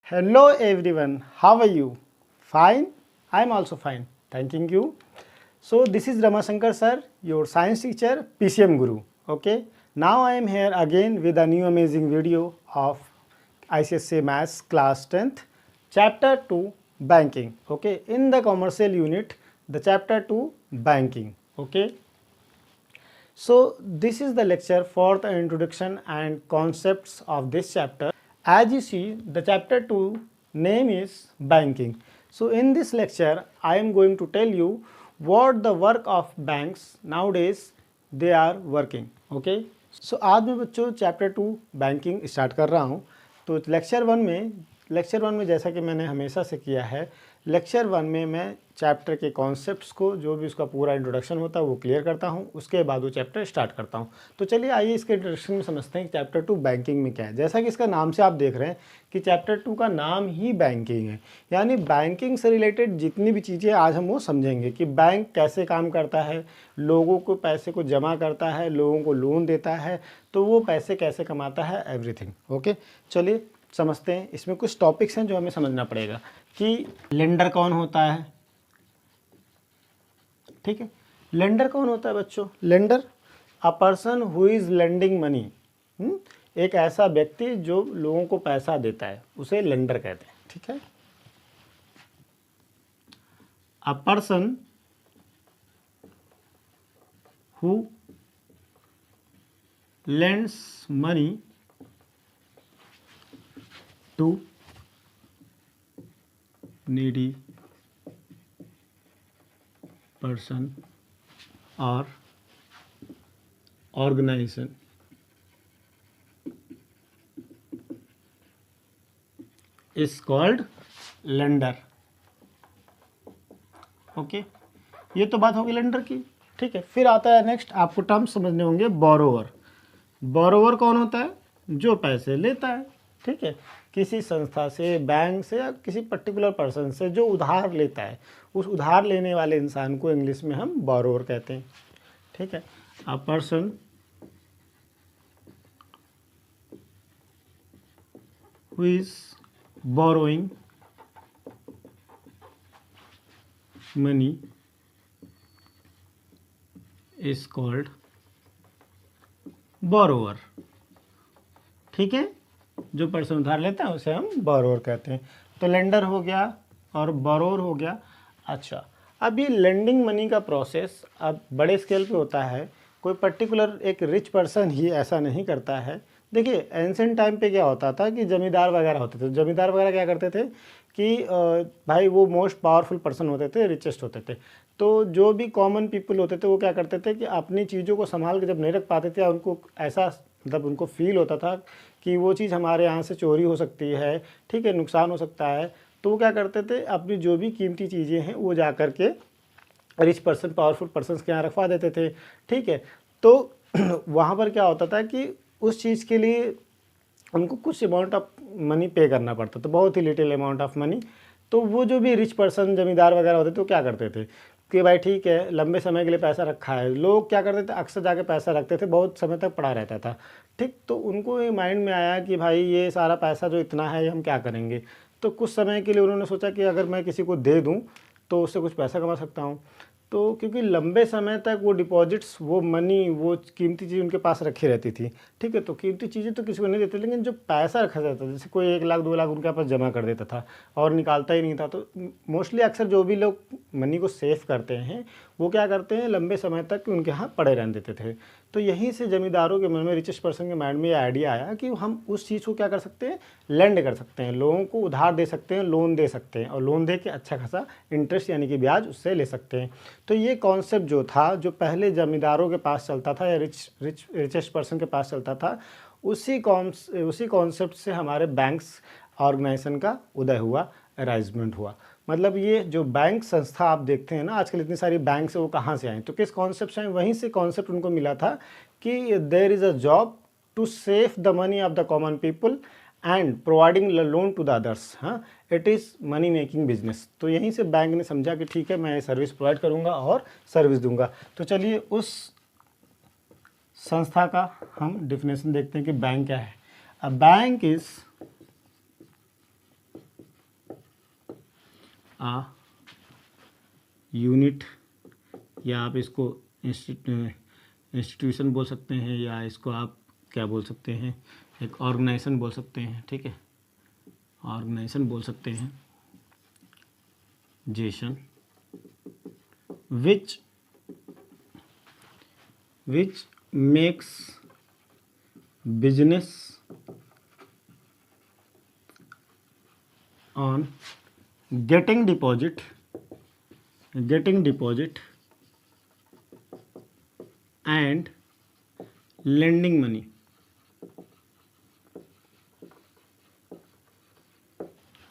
Hello everyone, how are you? Fine? I am also fine, thanking you. So this is Ramashankar sir, your science teacher, PCM Guru. Okay, now I am here again with a new amazing video of ICSE Maths class 10th, chapter 2 banking. Okay, in the commercial unit, the chapter 2 banking. Okay, so this is the lecture for the introduction and concepts of this chapter. As you see, the chapter 2 name is banking. So in this lecture, I am going to tell you what the work of banks nowadays they are working. Okay. So आज मैं बच्चों chapter 2 banking start कर रहा हूँ. तो lecture one में जैसा कि मैंने हमेशा से किया है, लेक्चर 1 में मैं चैप्टर के कॉन्सेप्ट्स को, जो भी उसका पूरा इंट्रोडक्शन होता है वो क्लियर करता हूँ, उसके बाद वो चैप्टर स्टार्ट करता हूँ. तो चलिए आइए इसके इंट्रोडक्शन में समझते हैं कि चैप्टर 2 बैंकिंग में क्या है. जैसा कि इसका नाम से आप देख रहे हैं कि चैप्टर 2 का नाम ही बैंकिंग है, यानी बैंकिंग से रिलेटेड जितनी भी चीज़ें आज हम वो समझेंगे कि बैंक कैसे काम करता है, लोगों को पैसे को जमा करता है, लोगों को लोन देता है, तो वो पैसे कैसे कमाता है, एवरीथिंग. ओके, चलिए समझते हैं. इसमें कुछ टॉपिक्स हैं जो हमें समझना पड़ेगा कि लेंडर कौन होता है. ठीक है, लेंडर कौन होता है बच्चों? Lender a person who is lending money. एक ऐसा व्यक्ति जो लोगों को पैसा देता है उसे लेंडर कहते हैं. ठीक है, a person who lends money to needy person or organization is called lender. Okay, ये तो बात होगी लेंडर की. ठीक है, फिर आता है नेक्स्ट, आपको टर्म समझने होंगे बोरोवर. बोरोवर कौन होता है? जो पैसे लेता है. ठीक है, किसी संस्था से, बैंक से या किसी पर्टिकुलर पर्सन से जो उधार लेता है, उस उधार लेने वाले इंसान को इंग्लिश में हम बोरोवर कहते हैं. ठीक है, a person who is borrowing money is called borrower. ठीक है, जो पर्सन उधार लेता है उसे हम बोरोवर कहते हैं. तो लेंडर हो गया और बोरोवर हो गया. अच्छा, अब ये लेंडिंग मनी का प्रोसेस अब बड़े स्केल पे होता है. कोई पर्टिकुलर एक रिच पर्सन ही ऐसा नहीं करता है. देखिए एंशिएंट टाइम पे क्या होता था कि जमींदार वगैरह होते थे. जमींदार वगैरह क्या करते थे कि भाई वो मोस्ट पावरफुल पर्सन होते थे, रिचेस्ट होते थे. तो जो भी कॉमन पीपल होते थे वो क्या करते थे कि अपनी चीज़ों को संभाल के जब नहीं रख पाते थे, उनको ऐसा मतलब उनको फील होता था कि वो चीज़ हमारे यहाँ से चोरी हो सकती है, ठीक है, नुकसान हो सकता है, तो वो क्या करते थे अपनी जो भी कीमती चीज़ें हैं वो जा कर के रिच पर्सन, पावरफुल पर्सनस के यहाँ रखवा देते थे. ठीक है, तो वहाँ पर क्या होता था कि उस चीज़ के लिए उनको कुछ अमाउंट ऑफ मनी पे करना पड़ता था, बहुत ही लिटिल अमाउंट ऑफ मनी. तो वो जो भी रिच पर्सन, जमींदार वगैरह होते थे वो क्या करते थे कि भाई ठीक है लंबे समय के लिए पैसा रखा है, लोग क्या करते थे अक्सर जाके पैसा रखते थे, बहुत समय तक पड़ा रहता था. ठीक, तो उनको ये माइंड में आया कि भाई ये सारा पैसा जो इतना है ये हम क्या करेंगे. तो कुछ समय के लिए उन्होंने सोचा कि अगर मैं किसी को दे दूं तो उससे कुछ पैसा कमा सकता हूं. तो क्योंकि लंबे समय तक वो डिपॉजिट्स, वो मनी, वो कीमती चीज़ उनके पास रखी रहती थी. ठीक है, तो कीमती चीज़ें तो किसी को नहीं देते, लेकिन जो पैसा रखा जाता था, जैसे कोई 1 लाख 2 लाख उनके पास जमा कर देता था और निकालता ही नहीं था. तो मोस्टली अक्सर जो भी लोग मनी को सेव करते हैं वो क्या करते हैं, लंबे समय तक उनके यहाँ पड़े रहने देते थे. तो यहीं से जमींदारों के मन में, रिचेस्ट पर्सन के माइंड में ये आइडिया आया कि हम उस चीज़ को क्या कर सकते हैं, लेंड कर सकते हैं, लोगों को उधार दे सकते हैं, लोन दे सकते हैं, और लोन दे के अच्छा खासा इंटरेस्ट यानी कि ब्याज उससे ले सकते हैं. तो ये कॉन्सेप्ट जो था, जो पहले जमींदारों के पास चलता था या रिचेस्ट पर्सन के पास चलता था, उसी कॉन्सेप्ट से हमारे बैंक्स ऑर्गेनाइजेशन का उदय हुआ, अराइजमेंट हुआ. मतलब ये जो बैंक संस्था आप देखते हैं ना आजकल, इतनी सारी बैंक से, वो कहाँ से आए? तो किस कॉन्सेप्ट से आए? वहीं से कॉन्सेप्ट उनको मिला था कि there is a job to save the money of the common people and providing loan to the others. हाँ, it is money making business. तो यहीं से बैंक ने समझा कि ठीक है, मैं ये सर्विस प्रोवाइड करूँगा और सर्विस दूंगा. तो चलिए उस संस्था का हम डिफिनेशन देखते हैं कि बैंक क्या है. A bank is a unit, या आप इसको इंस्टीट्यूशन बोल सकते हैं, या इसको आप क्या बोल सकते हैं, एक ऑर्गेनाइजेशन बोल सकते हैं, ठीक है, ऑर्गेनाइजेशन बोल सकते हैं, जेशन, which makes business on getting deposit and lending money.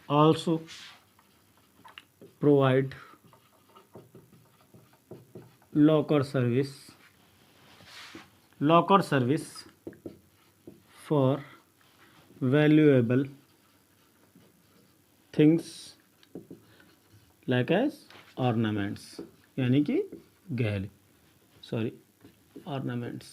Also provide locker service for valuable things like as ornaments, यानी कि ऑर्नामेंट्स,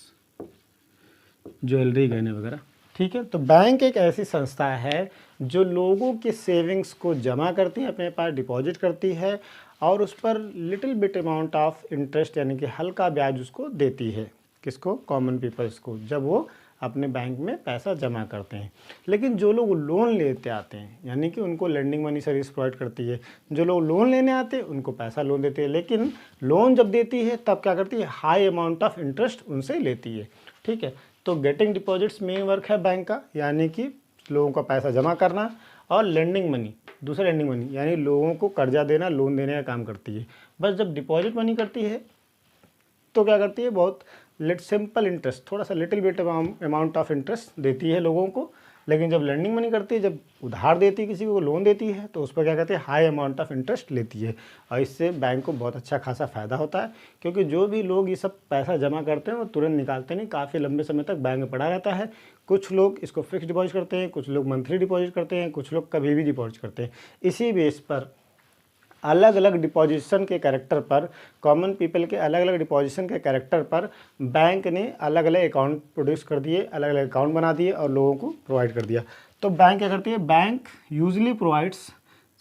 ज्वेलरी, गहने वगैरह, ठीक है। तो बैंक एक ऐसी संस्था है जो लोगों के सेविंग्स को जमा करती है, अपने पास डिपॉजिट करती है और उस पर little bit amount of interest यानी कि हल्का ब्याज उसको देती है। किसको? कॉमन पीपल्स को, जब वो अपने बैंक में पैसा जमा करते हैं। लेकिन जो लोग लोन लेते आते हैं यानी कि उनको लेंडिंग मनी सर्विस प्रोवाइड करती है, जो लोग लोन लेने आते हैं उनको पैसा लोन देते हैं, लेकिन लोन जब देती है तब क्या करती है? हाई अमाउंट ऑफ इंटरेस्ट उनसे लेती है, ठीक है। तो गेटिंग डिपॉजिट्स मेन वर्क है बैंक का, यानी कि लोगों का पैसा जमा करना, और लेंडिंग मनी, दूसरा लेंडिंग मनी यानी लोगों को कर्जा देना, लोन देने का काम करती है। बस जब डिपॉजिट मनी करती है तो क्या करती है? बहुत सिंपल इंटरेस्ट, थोड़ा सा little bit amount of interest देती है लोगों को। लेकिन जब लेंडिंग मनी करती है, जब उधार देती है, किसी को लोन देती है, तो उस पर क्या कहते हैं? हाई अमाउंट ऑफ इंटरेस्ट लेती है। और इससे बैंक को बहुत अच्छा खासा फ़ायदा होता है, क्योंकि जो भी लोग ये सब पैसा जमा करते हैं वो तुरंत निकालते नहीं, काफ़ी लंबे समय तक बैंक में पड़ा रहता है। कुछ लोग इसको फिक्स डिपॉजिट करते हैं, कुछ लोग मंथली डिपॉजिट करते हैं, कुछ लोग कभी भी डिपॉजिट करते हैं। इसी बेस पर अलग अलग डिपॉजिशन के कैरेक्टर पर, कॉमन पीपल के अलग अलग डिपॉजिशन के कैरेक्टर पर बैंक ने अलग अलग अकाउंट प्रोड्यूस कर दिए, अलग अलग अकाउंट बना दिए और लोगों को प्रोवाइड कर दिया। तो बैंक क्या करती है? Bank usually provides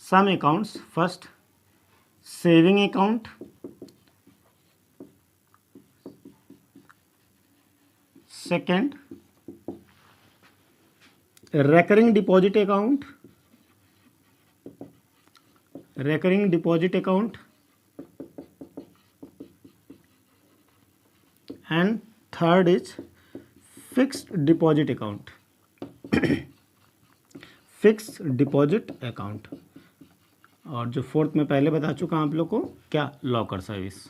some accounts, first saving account, second recurring deposit account, and third is fixed deposit account. Fix deposit account. और जो फोर्थ में पहले बता चुका हूँ आप लोग को, क्या? Locker service.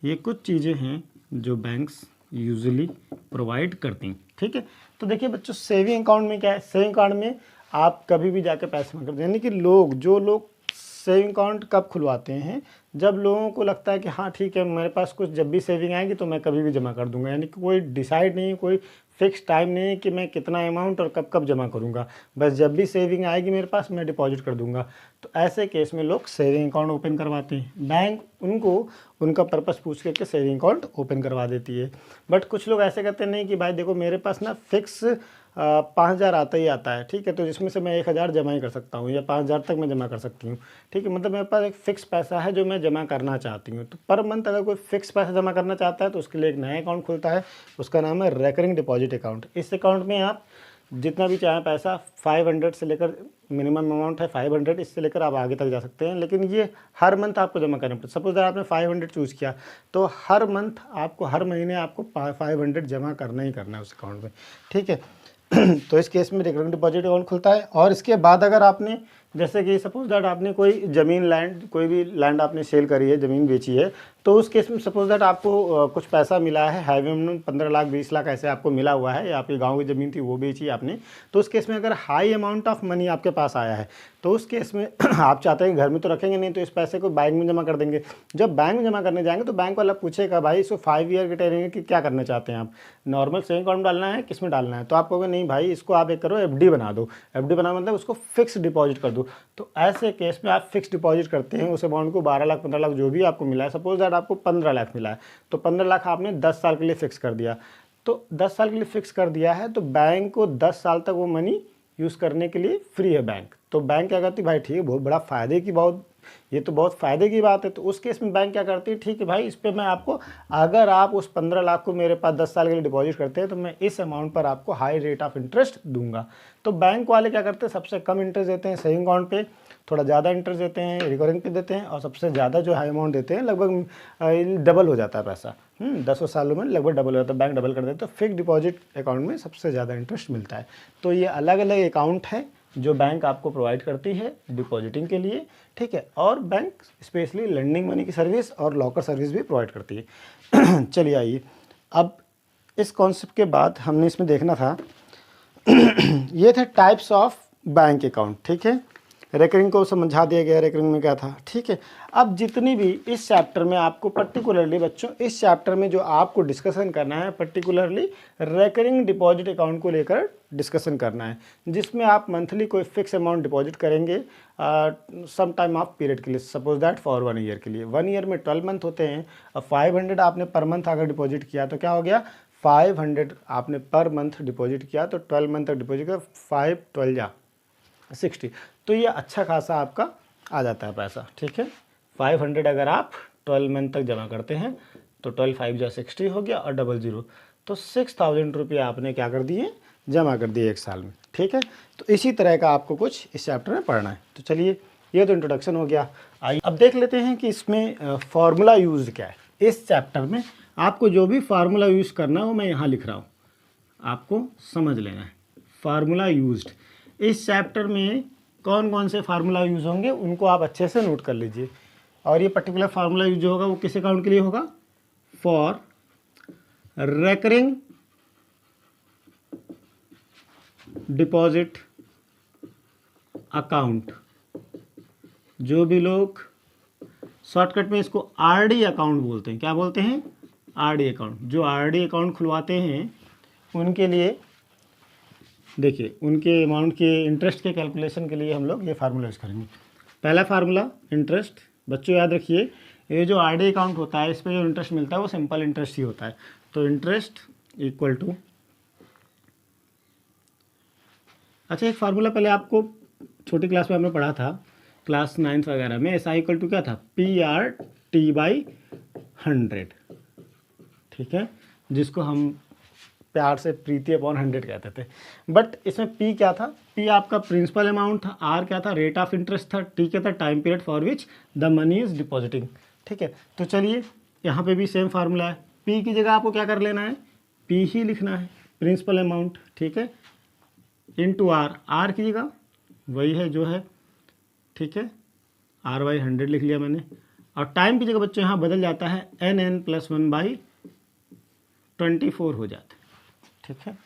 ये कुछ चीज़ें हैं जो बैंक्स यूजुअली प्रोवाइड करती हैं, ठीक है। तो देखिए बच्चों, सेविंग अकाउंट में क्या है? सेविंग अकाउंट में आप कभी भी जाके पैसे जमा कर, यानी कि जो लोग सेविंग अकाउंट कब खुलवाते हैं? जब लोगों को लगता है कि हाँ ठीक है, मेरे पास कुछ जब भी सेविंग आएगी तो मैं कभी भी जमा कर दूंगा, यानी कि कोई डिसाइड नहीं, कोई फिक्स टाइम नहीं है कि मैं कितना अमाउंट और कब कब जमा करूंगा, बस जब भी सेविंग आएगी मेरे पास मैं डिपॉजिट कर दूंगा। तो ऐसे केस में लोग सेविंग अकाउंट ओपन करवाते हैं, बैंक उनको उनका पर्पस पूछ करके सेविंग अकाउंट ओपन करवा देती है। बट कुछ लोग ऐसे कहते नहीं कि भाई देखो मेरे पास ना फिक्स 5,000 आता ही आता है, ठीक है, तो जिसमें से मैं 1,000 जमा ही कर सकता हूँ या 5,000 तक मैं जमा कर सकती हूँ, ठीक है। मतलब मेरे पास एक फ़िक्स पैसा है जो मैं जमा करना चाहती हूँ। तो पर मंथ अगर कोई फ़िक्स पैसा जमा करना चाहता है तो उसके लिए एक नया अकाउंट खुलता है, उसका नाम है रेकरिंग डिपॉजिट अकाउंट। इस अकाउंट में आप जितना भी चाहें पैसा 500 से लेकर, मिनिमम अमाउंट है 500, इससे लेकर आप आगे तक जा सकते हैं, लेकिन ये हर मंथ आपको जमा करना पड़ता है। सपोज आपने 500 चूज़ किया तो हर मंथ आपको, हर महीने आपको 500 जमा करना ही करना है उस अकाउंट में, ठीक है। तो इस केस में रिकरिंग डिपॉजिट अकाउंट खुलता है। और इसके बाद अगर आपने, जैसे कि सपोज दैट आपने कोई ज़मीन लैंड, कोई भी लैंड आपने सेल करी है, ज़मीन बेची है, तो उस केस में सपोज दैट आपको कुछ पैसा मिला है, हाईवे में 15 लाख 20 लाख ऐसे आपको मिला हुआ है, या आपकी गांव की ज़मीन थी वो बेची आपने, तो उस केस में अगर हाई अमाउंट ऑफ मनी आपके पास आया है तो उस केस में आप चाहते हैं घर में तो रखेंगे नहीं, तो इस पैसे को बैंक में जमा कर देंगे। जब बैंक में जमा करने जाएंगे तो बैंक वाला पूछेगा भाई इसको 5 ईयर के टेरेंगे कि क्या करना चाहते हैं आप, नॉर्मल सेविंग अकाउंट डालना है, किस में डालना है? तो आप कहोगे नहीं भाई इसको आप एक करो FD बना दो, FD बना मतलब उसको फिक्स डिपॉजिट कर दो। तो ऐसे केस में आप फिक्स डिपॉजिट करते हैं उस अमाउंट को, 12 लाख 15 लाख जो भी आपको मिला है, सपोज दैट आपको 15 लाख मिला है, तो 15 लाख आपने 10 साल के लिए फिक्स कर दिया। तो 10 साल के लिए फिक्स कर दिया है तो बैंक को 10 साल तक वो मनी यूज़ करने के लिए फ्री है बैंक। तो बैंक क्या करती है भाई, ठीक है बहुत बड़ा फ़ायदे की बहुत, ये तो बहुत फ़ायदे की बात है। तो उस केस में बैंक क्या करती है, ठीक है भाई इस पे मैं आपको, अगर आप उस 15 लाख को मेरे पास 10 साल के लिए डिपॉजिट करते हैं तो मैं इस अमाउंट पर आपको हाई रेट ऑफ इंटरेस्ट दूंगा। तो बैंक वाले क्या करते हैं, सबसे कम इंटरेस्ट देते हैं सेविंग अकाउंट पे, थोड़ा ज़्यादा इंटरेस्ट देते हैं रिकरिंग पे देते हैं, और सबसे ज़्यादा जो हाई अमाउंट देते हैं लगभग डबल हो जाता है पैसा। 10 सालों में लगभग डबल हो जाता है, बैंक डबल कर देते हैं। तो फिक्स डिपॉजिट अकाउंट में सबसे ज़्यादा इंटरेस्ट मिलता है। तो ये अलग अलग अकाउंट है जो बैंक आपको प्रोवाइड करती है डिपॉजिटिंग के लिए, ठीक है। और बैंक स्पेशली लेंडिंग मनी की सर्विस और लॉकर सर्विस भी प्रोवाइड करती है। चलिए आइए, अब इस कॉन्सेप्ट के बाद हमने इसमें देखना था ये थे टाइप्स ऑफ बैंक अकाउंट, ठीक है। रेकरिंग को समझा दिया गया, रेकरिंग में क्या था, ठीक है। अब जितनी भी इस चैप्टर में आपको पर्टिकुलरली बच्चों, इस चैप्टर में जो आपको डिस्कशन करना है पर्टिकुलरली रेकरिंग डिपॉजिट अकाउंट को लेकर डिस्कशन करना है, जिसमें आप मंथली कोई फिक्स अमाउंट डिपॉजिट करेंगे सम टाइम ऑफ पीरियड के लिए, सपोज दैट फॉर 1 ईयर के लिए। 1 ईयर में 12 मंथ होते हैं। अब 500 आपने पर मंथ अगर डिपॉजिट किया तो क्या हो गया, 500 आपने पर मंथ डिपॉजिट किया तो 12 मंथ तक डिपॉजिट किया, 5 12 जा 60, तो ये अच्छा खासा आपका आ जाता है पैसा, ठीक है। 500 अगर आप 12 मंथ तक जमा करते हैं तो 12 5 जा 60 हो गया, और 00, तो 6000 रुपये आपने क्या कर दिए, जमा कर दिए 1 साल में, ठीक है। तो इसी तरह का आपको कुछ इस चैप्टर में पढ़ना है। तो चलिए ये तो इंट्रोडक्शन हो गया। आइए अब देख लेते हैं कि इसमें फार्मूला यूज़ क्या है। इस चैप्टर में आपको जो भी फार्मूला यूज़ करना हो मैं यहाँ लिख रहा हूँ, आपको समझ लेना है। फार्मूला यूज्ड, इस चैप्टर में कौन कौन से फार्मूला यूज़ होंगे उनको आप अच्छे से नोट कर लीजिए। और ये पर्टिकुलर फार्मूला यूज जो होगा वो किस अकाउंट के लिए होगा, फॉर रेकरिंग डिपॉजिट अकाउंट। जो भी लोग शॉर्टकट में इसको आरडी अकाउंट बोलते हैं, क्या बोलते हैं, आरडी अकाउंट। जो आरडी अकाउंट खुलवाते हैं उनके लिए देखिए, उनके अमाउंट के इंटरेस्ट के कैलकुलेशन के लिए हम लोग ये फार्मूला यूज़ करेंगे। पहला फार्मूला इंटरेस्ट, बच्चों याद रखिए ये जो आरडी अकाउंट होता है इस पर जो इंटरेस्ट मिलता है वो सिंपल इंटरेस्ट ही होता है। तो इंटरेस्ट इक्वल टू, अच्छा एक फार्मूला पहले आपको छोटी क्लास में हमने पढ़ा था, क्लास 9th वगैरह में, ऐसा इक्वल टू क्या था, PRT/100, ठीक है, जिसको हम प्यार से प्रीति अपॉन 100 कहते थे। बट इसमें पी क्या था, पी आपका प्रिंसिपल अमाउंट था, आर क्या था, रेट ऑफ इंटरेस्ट था, टी क्या था, time period for which the money is depositing, ठीक है। तो चलिए यहाँ पे भी सेम फार्मूला है, पी की जगह आपको क्या कर लेना है, पी ही लिखना है, प्रिंसिपल अमाउंट, ठीक है, इनटू आर, आर की जगह वही है जो है, ठीक है, R/100 लिख लिया मैंने। और टाइम की जगह बच्चों यहाँ बदल जाता है, NN+1/24 हो जाता है, ठीक है,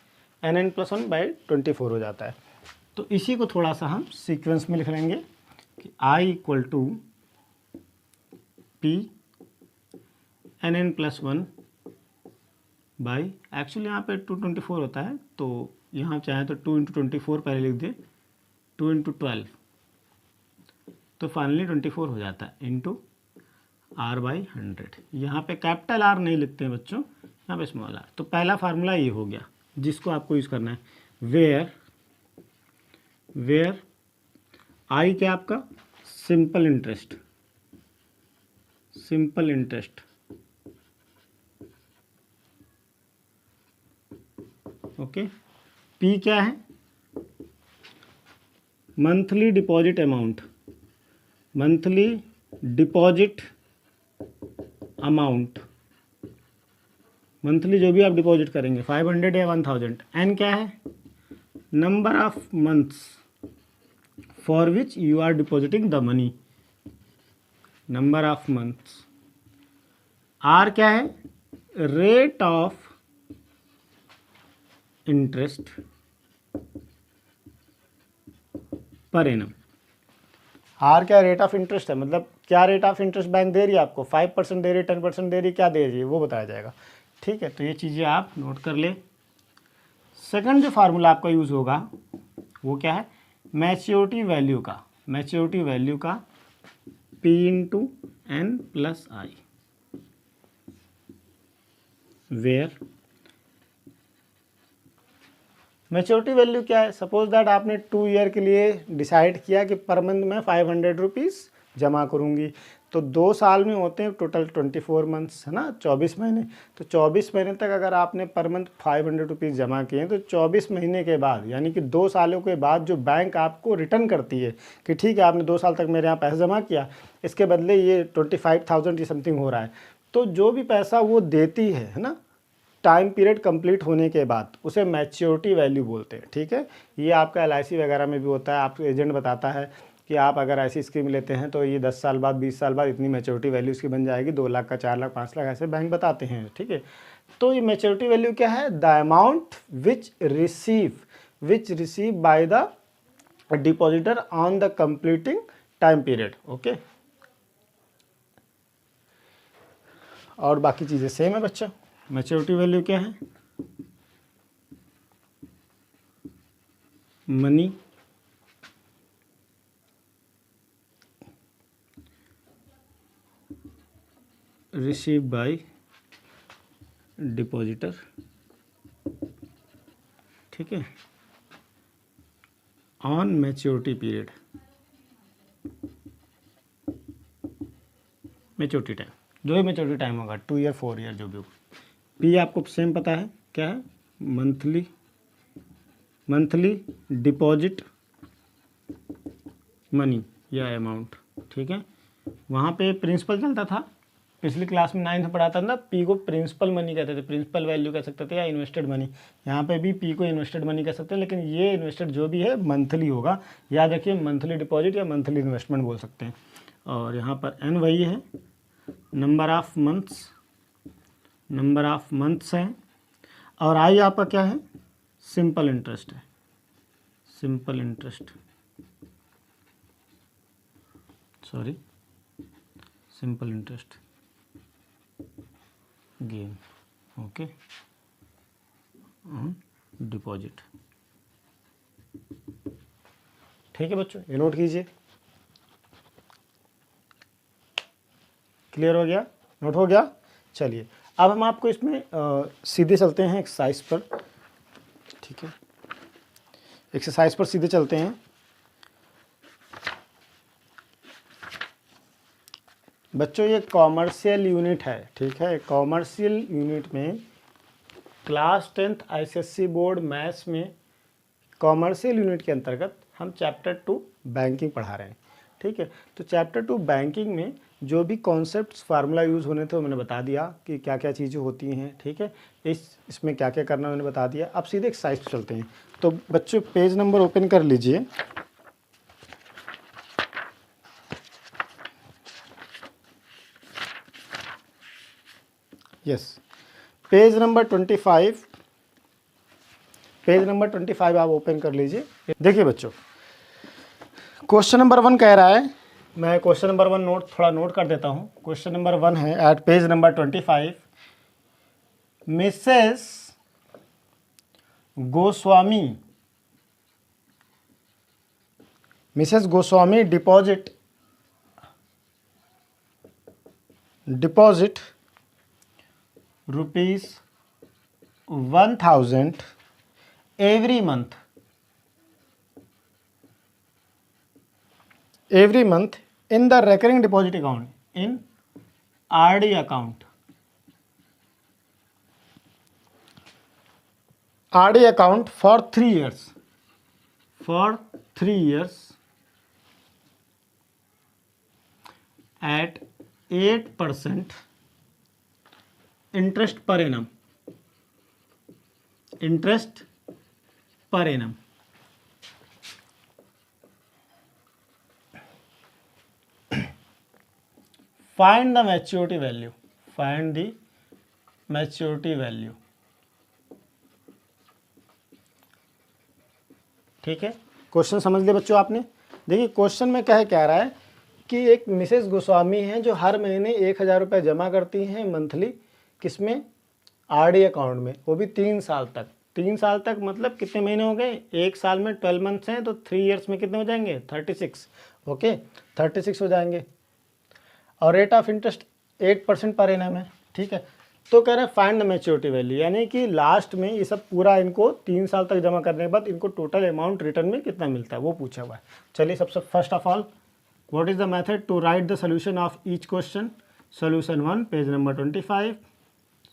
NN+1/24 हो जाता है। तो इसी को थोड़ा सा हम सीक्वेंस में लिख लेंगे कि I equal to P NN+1 by, actually यहाँ पे 224 होता है, तो यहाँ चाहे तो 2 × 24 पहले लिख दे, 2 × 12, तो फाइनली 24 हो जाता है, इंटू R/100। यहाँ पे कैपिटल आर नहीं लिखते हैं बच्चों, यहाँ पे स्मॉल आर। तो पहला फार्मूला ये हो गया जिसको आपको यूज़ करना है, वेयर आई क्या आपका, simple interest, simple interest, okay. P क्या है, monthly deposit amount, monthly deposit amount, monthly जो भी आप डिपॉजिट करेंगे 500 या 1000। एन क्या है, number of months for which you are depositing the money, number of months. R क्या है, rate of interest per annum. R क्या, रेट ऑफ इंटरेस्ट है, मतलब क्या रेट ऑफ इंटरेस्ट बैंक दे रही है आपको, 5% दे रही है, 10% दे रही है, क्या दे रही है वो बताया जाएगा, ठीक है। तो ये चीज़ें आप नोट कर ले। सेकंड जो फार्मूला आपका यूज़ होगा वो क्या है, मैच्योरिटी वैल्यू का, मैच्योरिटी वैल्यू का P × N+I, where maturity value क्या है? सपोज दैट आपने 2 ईयर के लिए डिसाइड किया कि पर मंथ मैं 500 रुपीज़ जमा करूँगी, तो 2 साल में होते हैं टोटल 24 मंथ्स, है ना, 24 महीने। तो 24 महीने तक अगर आपने पर मंथ 500 रुपीज़ जमा किए हैं, तो 24 महीने के बाद यानी कि 2 सालों के बाद जो बैंक आपको रिटर्न करती है कि ठीक है आपने 2 साल तक मेरे यहाँ पैसा जमा किया, इसके बदले ये 25,000 समथिंग हो रहा है, तो जो भी पैसा वो देती है ना, टाइम पीरियड कंप्लीट होने के बाद, उसे मैच्योरिटी वैल्यू बोलते हैं। ठीक है, ये आपका LIC वगैरह में भी होता है, आपको एजेंट बताता है कि आप अगर ऐसी स्कीम लेते हैं तो ये 10 साल बाद 20 साल बाद इतनी मैच्योरिटी वैल्यू इसकी बन जाएगी, 2 लाख का, 4 लाख, 5 लाख, ऐसे बैंक बताते हैं। ठीक है, तो ये मैच्योरिटी वैल्यू क्या है? The amount which receive by the depositor on the completing time period. Okay, और बाकी चीज़ें सेम है बच्चा। मैच्योरिटी वैल्यू क्या है? Money receive by depositor. ठीक है, on maturity period, maturity time, जो भी मैच्योरिटी टाइम होगा, 2 ईयर 4 ईयर जो भी होगा। पी आपको सेम पता है क्या है? मंथली डिपॉजिट मनी या अमाउंट। ठीक है, वहाँ पे प्रिंसिपल चलता था, पिछली क्लास में 9th पढ़ा था ना, पी को प्रिंसिपल मनी कहते थे, प्रिंसिपल वैल्यू कह सकते थे, या इन्वेस्टेड मनी। यहाँ पे भी पी को इन्वेस्टेड मनी कह सकते हैं, लेकिन ये इन्वेस्टेड जो भी है मंथली होगा। याद रखिए, मंथली डिपॉजिट या मंथली इन्वेस्टमेंट बोल सकते हैं। और यहाँ पर एन वही है, नंबर ऑफ मंथ्स है, और आई आपका क्या है? सिंपल इंटरेस्ट है, simple interest, sorry, simple interest gain. Okay, deposit. ठीक है बच्चों, ये नोट कीजिए। क्लियर हो गया? नोट हो गया? चलिए, अब हम आपको इसमें सीधे चलते हैं एक्सरसाइज पर। ठीक है, एक्सरसाइज पर सीधे चलते हैं। बच्चों ये कॉमर्शियल यूनिट है। ठीक है, कॉमर्शियल यूनिट में class 10th ICSE board maths में कॉमर्शियल यूनिट के अंतर्गत हम चैप्टर 2 बैंकिंग पढ़ा रहे हैं। ठीक है, तो चैप्टर 2 बैंकिंग में जो भी कॉन्सेप्ट्स फार्मूला यूज़ होने थे मैंने बता दिया कि क्या क्या चीज़ें होती हैं। ठीक है, इसमें क्या क्या करना मैंने बता दिया। अब सीधे एक्सरसाइज पे चलते हैं। तो बच्चों पेज नंबर ओपन कर लीजिए। Yes, page number 25, page number 25 आप ओपन कर लीजिए। देखिए बच्चों, क्वेश्चन नंबर 1 कह रहा है, मैं क्वेश्चन नंबर 1 थोड़ा नोट कर देता हूँ। क्वेश्चन नंबर 1 है at page number 25, Mrs Goswami deposit ₹1000 every month in the recurring deposit account, in RD account, RD account for 3 years, at 8% interest per annum, find the maturity value, ठीक है, question समझ लिया बच्चों आपने। देखिए क्वेश्चन में क्या कह रहा है कि एक मिसेस गोस्वामी हैं जो हर महीने 1000 रुपये जमा करती हैं मंथली, किसमें? RD अकाउंट में, वो भी 3 साल तक। 3 साल तक मतलब कितने महीने हो गए? 1 साल में 12 मंथ्स हैं, तो 3 ईयर्स में कितने हो जाएंगे? 36। ओके, 36 हो जाएंगे। और रेट ऑफ इंटरेस्ट 8% पर एनम है। ठीक है, तो कह रहे हैं फाइंड द मैच्योरिटी वैल्यू, यानी कि लास्ट में ये सब पूरा इनको 3 साल तक जमा करने के बाद इनको टोटल अमाउंट रिटर्न में कितना मिलता है वो पूछा हुआ है। चलिए सबसे first of all what is the method to write the solution of each question. Solution 1 page number 25।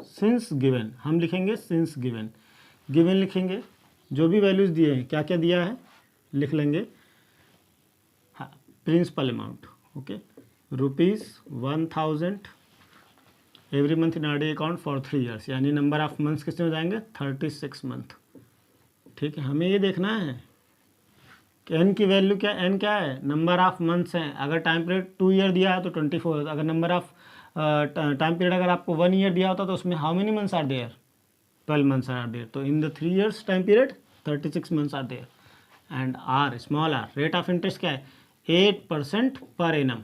Since given हम लिखेंगे, सिंस गिवन, गिवन लिखेंगे, जो भी वैल्यूज़ दिए हैं, क्या क्या दिया है लिख लेंगे। हाँ, principal amount okay ₹1000 every month in RD account for 3 years, यानी नंबर ऑफ मंथ्स कितने हो जाएंगे 36 मंथ। ठीक है, हमें ये देखना है कि एन की वैल्यू क्या, एन क्या है नंबर ऑफ मंथ्स हैं। अगर टाइम पीरियड 2 ईयर दिया है तो 24, अगर नंबर ऑफ टाइम पीरियड अगर आपको 1 ईयर दिया होता तो उसमें how many months are there, 12 months are there. तो in the 3 years time period 36 months are there. And R small r rate of interest क्या है 8% पर एनम।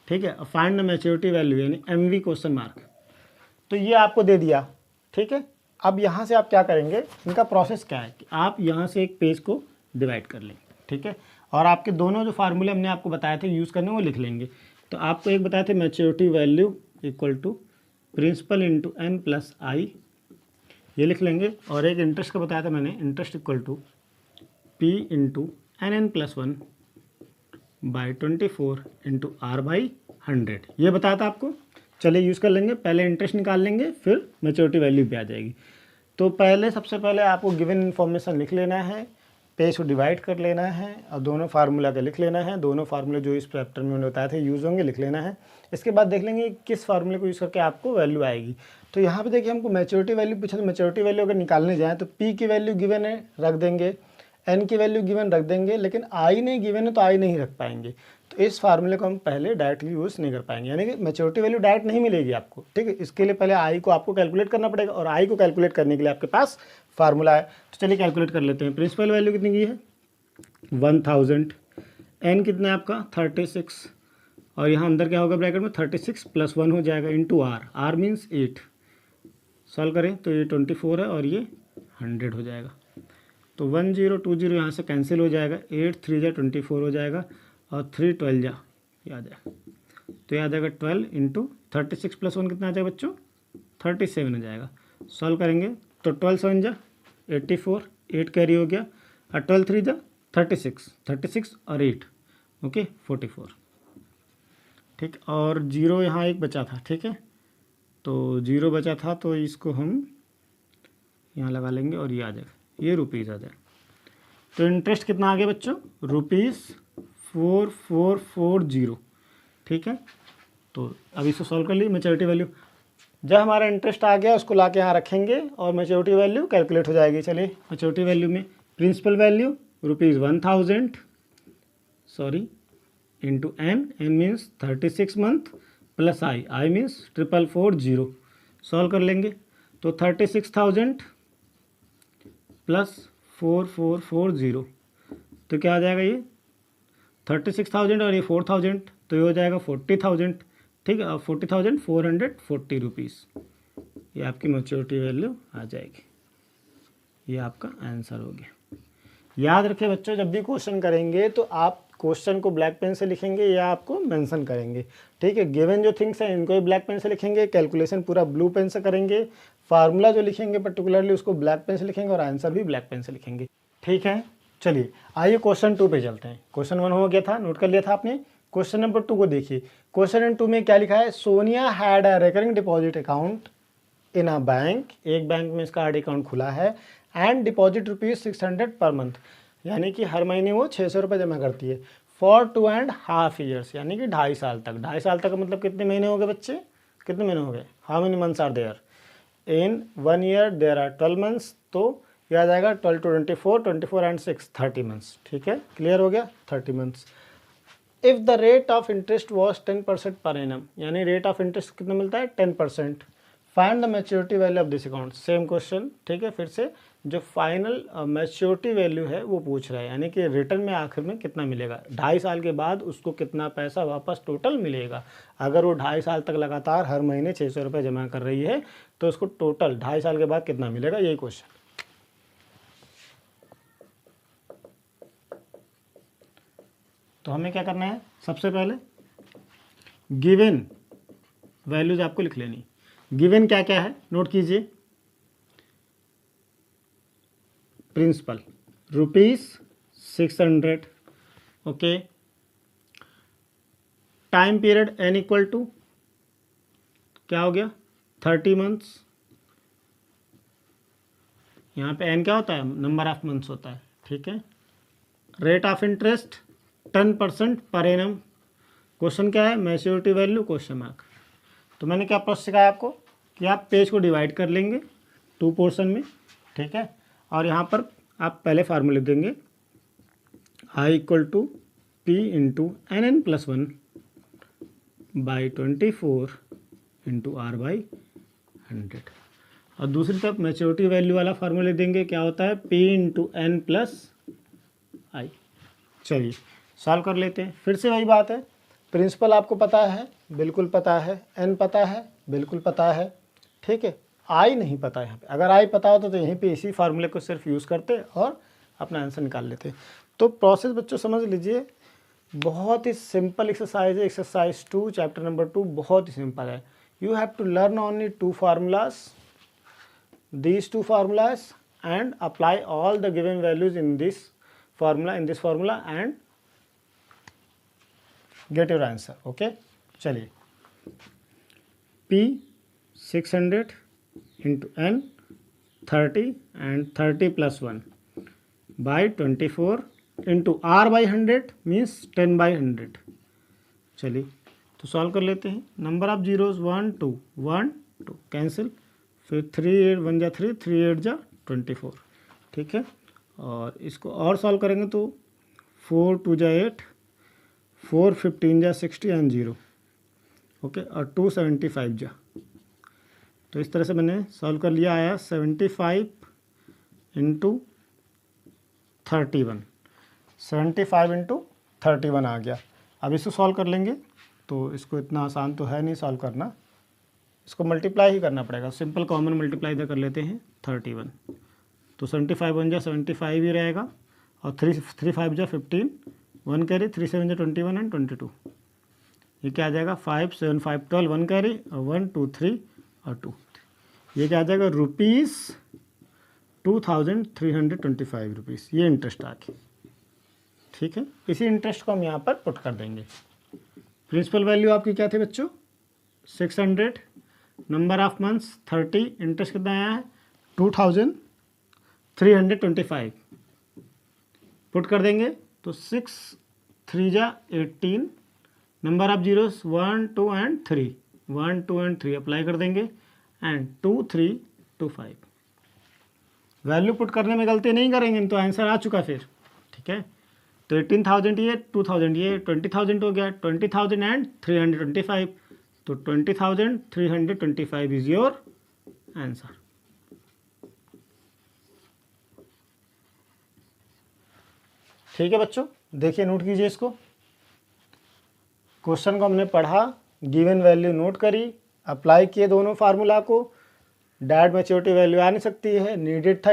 ठीक है, फाइंड द मैच्योरिटी वैल्यू यानी एमवी क्वेश्चन मार्क। तो ये आपको दे दिया। ठीक है, अब यहाँ से आप क्या करेंगे, इनका प्रोसेस क्या है कि आप यहाँ से एक पेज को डिवाइड कर लेंगे। ठीक है, और आपके दोनों जो फार्मूले हमने आपको बताए थे यूज़ करने वो लिख लेंगे। तो आपको एक बताए थे maturity value equal to principal into N plus I, ये लिख लेंगे। और एक इंटरेस्ट का बताया था मैंने, interest equal to P into N plus 1 by 24 into R by 100, ये बताया था आपको। चलिए यूज़ कर लेंगे, पहले इंटरेस्ट निकाल लेंगे फिर मैच्योरिटी वैल्यू भी आ जाएगी। तो पहले सबसे पहले आपको गिवन इन्फॉर्मेशन लिख लेना है, पेज को डिवाइड कर लेना है और दोनों फार्मूला के लिख लेना है। दोनों फार्मूले जो इस चैप्टर में बताए थे यूज़ होंगे लिख लेना है। इसके बाद देख लेंगे किस फार्मूले को यूज़ करके आपको वैल्यू आएगी। तो यहाँ पे देखिए हमको मैच्योरिटी वैल्यू पूछा, तो मैच्योरिटी वैल्यू अगर निकालने जाएँ तो पी की वैल्यू गिवन है रख देंगे, एन की वैल्यू गिवन रख देंगे, लेकिन आई नहीं गिवन है तो आई नहीं रख पाएंगे। तो इस फार्मूले को हम पहले डायरेक्टली यूज़ नहीं कर पाएंगे, यानी कि मैच्योरिटी वैल्यू डायरेक्ट नहीं मिलेगी आपको। ठीक है, इसके लिए पहले आई को आपको कैलकुलेट करना पड़ेगा और आई को कैलकुलेट करने के लिए आपके पास फार्मूला है। तो चलिए कैलकुलेट कर लेते हैं। प्रिंसिपल वैल्यू कितनी की है 1000, एन कितना है आपका 36, और यहाँ अंदर क्या होगा ब्रैकेट में 36 + 1 हो जाएगा into R, R means 8। Solve करें तो ये 24 है और ये 100 हो जाएगा। तो 1020 यहाँ से कैंसिल हो जाएगा, 8 3 जा 24 हो जाएगा और 3 12 जा याद है, तो याद आएगा 12 इंटू 36 + 1 कितना आ जाएगा बच्चों 37 हो जाएगा। सॉल्व करेंगे तो 12 7 जा 84, 8 कैरी हो गया और 12 3 जा 36 और 8 ओके 44। ठीक, और जीरो यहाँ एक बचा था। ठीक है, तो जीरो बचा था तो इसको हम यहाँ लगा लेंगे और ये आ जाएगा, ये रुपीज़ आ जाएगा। तो इंटरेस्ट कितना आ गया बच्चों ₹4440। ठीक है, तो अब इसको सॉल्व कर ली। मैच्योरिटी वैल्यू जब हमारा इंटरेस्ट आ गया उसको ला के यहाँ रखेंगे और मैच्योरिटी वैल्यू कैलकुलेट हो जाएगी। चलिए मैच्योरिटी वैल्यू में principal value ₹1000 sorry into N means 36 month plus I means 4440। Solve कर लेंगे तो 36,000 प्लस 4440, तो क्या आ जाएगा ये 36,000 और ये 4,000, तो ये हो जाएगा 40,000। ठीक है, और 40,440 रुपीज़ ये आपकी मैच्योरिटी वैल्यू आ जाएगी। ये आपका आंसर हो गया। याद रखें बच्चों, जब भी क्वेश्चन करेंगे तो आप क्वेश्चन को ब्लैक पेन से लिखेंगे या आपको मेंशन करेंगे। ठीक है, गिवन जो थिंग्स हैं इनको भी ब्लैक पेन से लिखेंगे, कैलकुलेशन पूरा ब्लू पेन से करेंगे, फार्मूला जो लिखेंगे पर्टिकुलरली उसको ब्लैक पेन से लिखेंगे और आंसर भी ब्लैक पेन से लिखेंगे। ठीक है, चलिए आइए क्वेश्चन 2 पे चलते हैं। क्वेश्चन 1 हो गया था, नोट कर लिया था आपने। क्वेश्चन नंबर 2 को देखिए। क्वेश्चन नंबर 2 में क्या लिखा है, Sonia had a recurring deposit account in a bank, एक बैंक में इसका आरडी अकाउंट खुला है, एंड डिपॉजिट ₹600 पर मंथ, यानी कि हर महीने वो 600 रुपये जमा करती है, फॉर 2.5 ईयर्स, यानी कि 2.5 साल तक। 2.5 साल तक का मतलब कितने महीने हो गए बच्चे, कितने महीने हो गए, how many months are there, in 1 year there are 12 months, तो यह आ जाएगा 12 to 24, 24 and 6 30 मंथ्स। ठीक है, क्लियर हो गया 30 months. If the rate of interest was 10% per annum, यानी रेट ऑफ इंटरेस्ट कितना मिलता है 10%। Find the maturity value of this account, same question. ठीक है, फिर से जो फाइनल मैच्योरिटी वैल्यू है वो पूछ रहा है, यानी कि रिटर्न में आखिर में कितना मिलेगा, 2.5 साल के बाद उसको कितना पैसा वापस टोटल मिलेगा। अगर वो 2.5 साल तक लगातार हर महीने 600 रुपये जमा कर रही है तो उसको टोटल 2.5 साल के बाद कितना मिलेगा, यही क्वेश्चन। तो हमें क्या करना है, सबसे पहले गिवन वैल्यूज आपको लिख लेनी। गिवन क्या क्या है नोट कीजिए। Principal ₹600, okay. Time period n equal to क्या हो गया 30 मंथ्स। यहाँ पे n क्या होता है नंबर ऑफ मंथ्स होता है, ठीक है। Rate of interest 10% per annum. Question क्या है मैच्योरिटी वैल्यू क्वेश्चन मार्क। तो मैंने क्या प्रोसेस सिखाया आपको कि आप पेज को डिवाइड कर लेंगे 2 पोर्शन में, ठीक है। और यहाँ पर आप पहले फार्मूले देंगे I equal to P into NN+1 by 24 into R/100। और दूसरी तरफ मैच्योरिटी वैल्यू वाला फार्मूले देंगे, क्या होता है P इंटू N+I। चलिए सॉल्व कर लेते हैं। फिर से वही बात है, प्रिंसिपल आपको पता है, बिल्कुल पता है, n पता है, बिल्कुल पता है, ठीक है। I नहीं पता यहाँ पे, अगर I पता होता तो यहीं पे इसी फार्मूले को सिर्फ यूज़ करते और अपना आंसर निकाल लेते। तो प्रोसेस बच्चों समझ लीजिए, बहुत ही सिंपल एक्सरसाइज है। एक्सरसाइज 2 चैप्टर नंबर 2 बहुत ही सिंपल है। You have to learn only 2 formulas, these 2 formulas and apply all the given values in this formula and get your answer, okay। चलिए P 600 into N 30 and 30 plus 1 by 24 into R/100 means 10/100। चलिए तो solve कर लेते हैं। Number of zeros 1 2 1 2 cancel, फिर 3 8 1 जा 3 3 8 जा 24, ठीक है। और इसको और सॉल्व करेंगे तो 4 2 जा 8 4 15 जा 60 एंड 0, ओके। और 2 75 जा, तो इस तरह से मैंने सॉल्व कर लिया। आया 75 इंटू 31, 75 इंटू 31 आ गया। अब इसको सॉल्व कर लेंगे, तो इसको इतना आसान तो है नहीं सॉल्व करना, इसको मल्टीप्लाई ही करना पड़ेगा। सिंपल कॉमन मल्टीप्लाई इधर कर लेते हैं 31, तो 75 1 जा 75 ही रहेगा, और 3 5 जा 15, 1 कैरी, 3 7 जा 21 एंड 22। ये क्या आ जाएगा 5 7 5 12, 1 कैरी और 1 2 3 और 2। ये क्या आ जाएगा ₹2325 ये इंटरेस्ट आ गई, ठीक है। इसी इंटरेस्ट को हम यहाँ पर पुट कर देंगे। प्रिंसिपल वैल्यू आपकी क्या थी बच्चों 600, नंबर ऑफ मंथ्स 30, इंटरेस्ट कितना आया है 2325। पुट कर देंगे तो 6 3 जा 18, number of zeros 1 2 and 3, 1 2 and 3 apply कर देंगे एंड 2 3 2 5। वैल्यू पुट करने में गलती नहीं करेंगे तो आंसर आ चुका फिर, ठीक है। तो 18,000 ये 2,000 ये 20,000 हो गया, 20,000 एंड 325, तो 20,325 इज योर आंसर। ठीक है बच्चों, देखिए नोट कीजिए इसको। क्वेश्चन को हमने पढ़ा, गिवन वैल्यू नोट करी, अप्लाई किए दोनों फार्मूला को, डायरेक्ट मैच्योरिटी वैल्यू आ नहीं सकती है, नीडेड था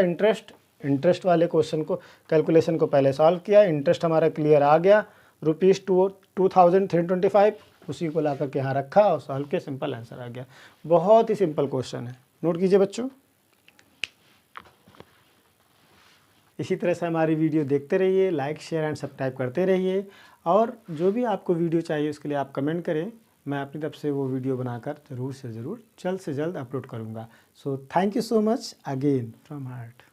इंटरेस्ट वाले क्वेश्चन को कैलकुलेशन को पहले सॉल्व किया, इंटरेस्ट हमारा क्लियर आ गया ₹2,325, उसी को ला करके यहाँ रखा और सॉल्व किया, सिंपल आंसर आ गया। बहुत ही सिंपल क्वेश्चन है, नोट कीजिए बच्चों। इसी तरह से हमारी वीडियो देखते रहिए, लाइक शेयर एंड सब्सक्राइब करते रहिए, और जो भी आपको वीडियो चाहिए उसके लिए आप कमेंट करें, मैं अपनी तरफ से वो वीडियो बनाकर ज़रूर से ज़रूर जल्द से जल्द अपलोड करूँगा। So thank you so much again from heart.